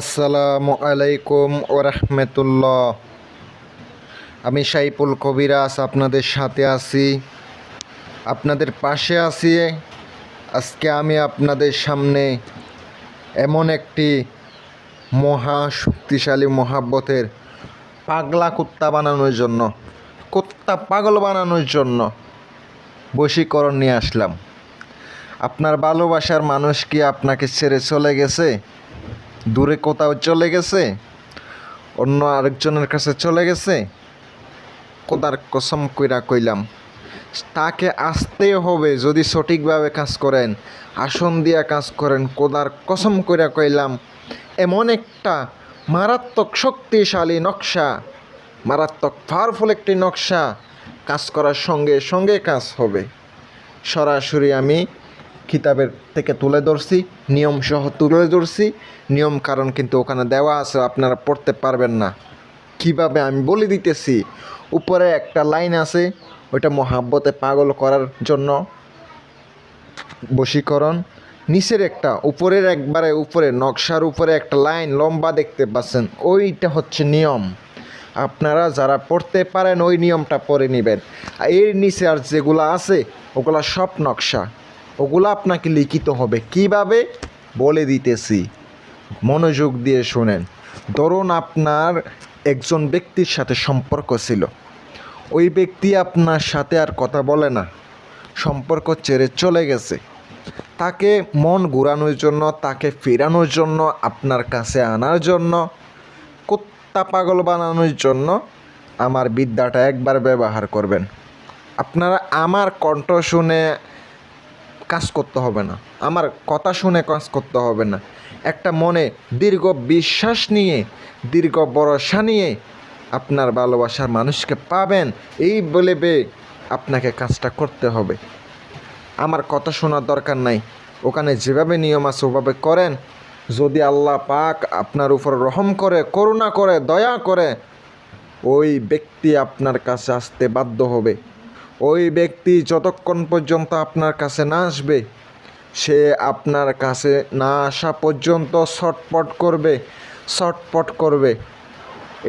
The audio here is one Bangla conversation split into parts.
আসসালামু আলাইকুম ওরহমতুল্লাহ। আমি সাইফুল কবিরাজ আপনাদের সাথে আছি, আপনাদের পাশে আছি। আজকে আমি আপনাদের সামনে এমন একটি মহা শক্তিশালী মহাব্বতের পাগলা কুত্তা বানানোর জন্য, কুত্তা পাগল বানানোর জন্য বশীকরণ নিয়ে আসলাম। আপনার ভালোবাসার মানুষ কি আপনাকে ছেড়ে চলে গেছে? দূরে কোথাও চলে গেছে? অন্য আরেকজনের কাছে চলে গেছে? খোদার কসম কইরা কইলাম, তাকে আসতে হবে। যদি সঠিকভাবে কাজ করেন, আসন দিয়া কাজ করেন, খোদার কসম কইরা কইলাম, এমন একটা মারাত্মক শক্তিশালী নকশা, মারাত্মক পাওয়ারফুল একটি নকশা কাজ করার সঙ্গে সঙ্গে কাজ হবে। সরাসরি আমি কিতাবের থেকে তুলে ধরছি, নিয়ম সহ তুলে ধরছি। নিয়ম কারণ কিন্তু ওখানে দেওয়া আছে, আপনারা পড়তে পারবেন না। কিভাবে আমি বলে দিতেছি। উপরে একটা লাইন আছে, ওইটা মহাব্বতে পাগল করার জন্য বশীকরণ। নিচের একটা, উপরের একবারে উপরে নকশার উপরে একটা লাইন লম্বা দেখতে পাচ্ছেন, ওইটা হচ্ছে নিয়ম। আপনারা যারা পড়তে পারেন ওই নিয়মটা পড়ে নেবেন। এর নিচে আর যেগুলো আছে ওগুলা সব নকশা, ওগুলো আপনাকে লিখিত হবে। কিভাবে বলে দিতেছি, মনোযোগ দিয়ে শোনেন। ধরুন আপনার একজন ব্যক্তির সাথে সম্পর্ক ছিল, ওই ব্যক্তি আপনার সাথে আর কথা বলে না, সম্পর্ক ছেড়ে চলে গেছে। তাকে মন ঘুরানোর জন্য, তাকে ফেরানোর জন্য, আপনার কাছে আনার জন্য, কুত্তা পাগল বানানোর জন্য আমার বিদ্যাটা একবার ব্যবহার করবেন। আপনারা আমার কণ্ঠ শুনে কাজ করতে হবে না, আমার কথা শুনে কাজ করতে হবে না। একটা মনে দীর্ঘ বিশ্বাস নিয়ে, দীর্ঘ ভরসা নিয়ে আপনার ভালোবাসার মানুষকে পাবেন, এই বলে আপনাকে কাজটা করতে হবে। আমার কথা শোনার দরকার নাই, ওখানে যেভাবে নিয়ম আছে ওভাবে করেন। যদি আল্লাহ পাক আপনার উপর রহম করে, করুণা করে, দয়া করে, ওই ব্যক্তি আপনার কাছে আসতে বাধ্য হবে। ওই ব্যক্তি যতক্ষণ পর্যন্ত আপনার কাছে না আসবে, সে আপনার কাছে না আসা পর্যন্ত ছটপট করবে।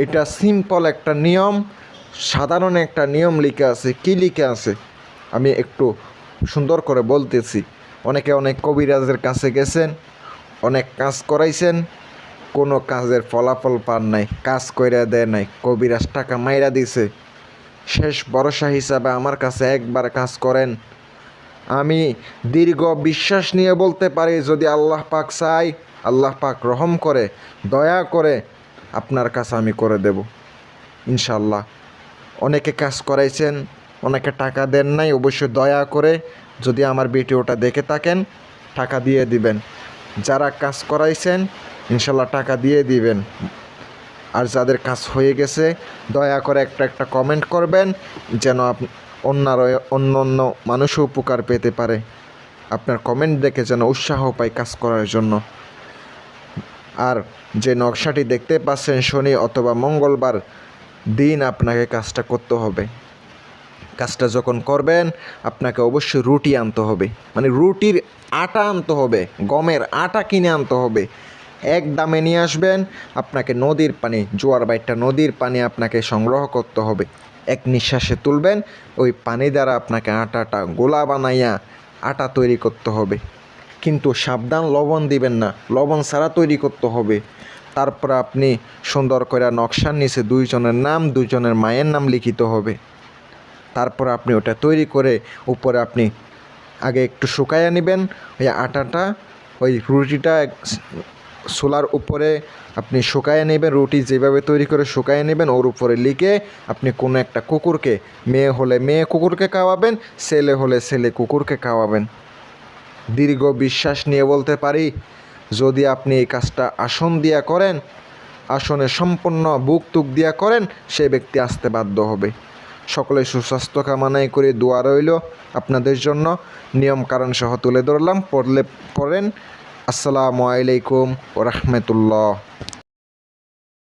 এটা সিম্পল একটা নিয়ম, সাধারণ একটা নিয়ম লিখে আছে। কি লিখে আছে আমি একটু সুন্দর করে বলতেছি। অনেকে অনেক কবিরাজের কাছে গেছেন, অনেক কাজ করাইছেন, কোনো কাজের ফলাফল পান নাই, কাজ কইরা দেয় নাই, কবিরাজ টাকা মাইরা দিছে। শেষ ভরসা হিসাবে আমার কাছে একবার কাজ করেন। আমি দীর্ঘ বিশ্বাস নিয়ে বলতে পারি, যদি আল্লাহ পাক চাই, আল্লাহ পাক রহম করে, দয়া করে, আপনার কাছে আমি করে দেব ইনশাল্লাহ। অনেকে কাজ করাইছেন, অনেকে টাকা দেন নাই। অবশ্যই দয়া করে যদি আমার ভিডিওটা দেখে থাকেন, টাকা দিয়ে দিবেন। যারা কাজ করাইছেন ইনশাল্লাহ টাকা দিয়ে দিবেন। আর যাদের কাজ হয়ে গেছে দয়া করে একটা কমেন্ট করবেন, যেন অন্য মানুষও উপকার পেতে পারে। আপনার কমেন্ট দেখে যেন উৎসাহ পায় কাজ করার জন্য। আর যে নকশাটি দেখতে পাচ্ছেন, শনি অথবা মঙ্গলবার দিন আপনাকে কাজটা করতে হবে। কাজটা যখন করবেন আপনাকে অবশ্যই রুটি আনতে হবে, মানে রুটির আটা আনতে হবে, গমের আটা কিনে আনতে হবে। এক দামে নিয়ে আসবেন। আপনাকে নদীর পানি, জোয়ার বাইটটা নদীর পানি আপনাকে সংগ্রহ করতে হবে। এক নিঃশ্বাসে তুলবেন, ওই পানি দ্বারা আপনাকে আটাটা গোলা বানাইয়া আটা তৈরি করতে হবে। কিন্তু সাবধান, লবণ দিবেন না, লবণ ছাড়া তৈরি করতে হবে। তারপর আপনি সুন্দর করে নকশার নিচে দুইজনের নাম, দুইজনের মায়ের নাম লিখিত হবে। তারপর আপনি ওটা তৈরি করে উপরে আপনি আগে একটু শুকাইয়া নেবেন। ওই আটাটা, ওই রুটিটা চুলার উপরে আপনি শুকাইয়া নেবেন। রুটি যেভাবে তৈরি করে শুকাইয়া নেবেন, ওর উপরে লিখে আপনি কোনো একটা কুকুরকে, মেয়ে হলে মেয়ে কুকুরকে খাওয়াবেন, ছেলে হলে ছেলে কুকুরকে খাওয়াবেন। দীর্ঘ বিশ্বাস নিয়ে বলতে পারি, যদি আপনি এই কাজটা আসন দিয়া করেন, আসনে সম্পূর্ণ বুক তুক দিয়া করেন, সে ব্যক্তি আসতে বাধ্য হবে। সকলে সুস্বাস্থ্য কামনাই করে দোয়া রইল আপনাদের জন্য। নিয়ম কারণ সহ তুলে ধরলাম, পড়েন। আসসালামু আলাইকুম ওয়া রাহমাতুল্লাহ।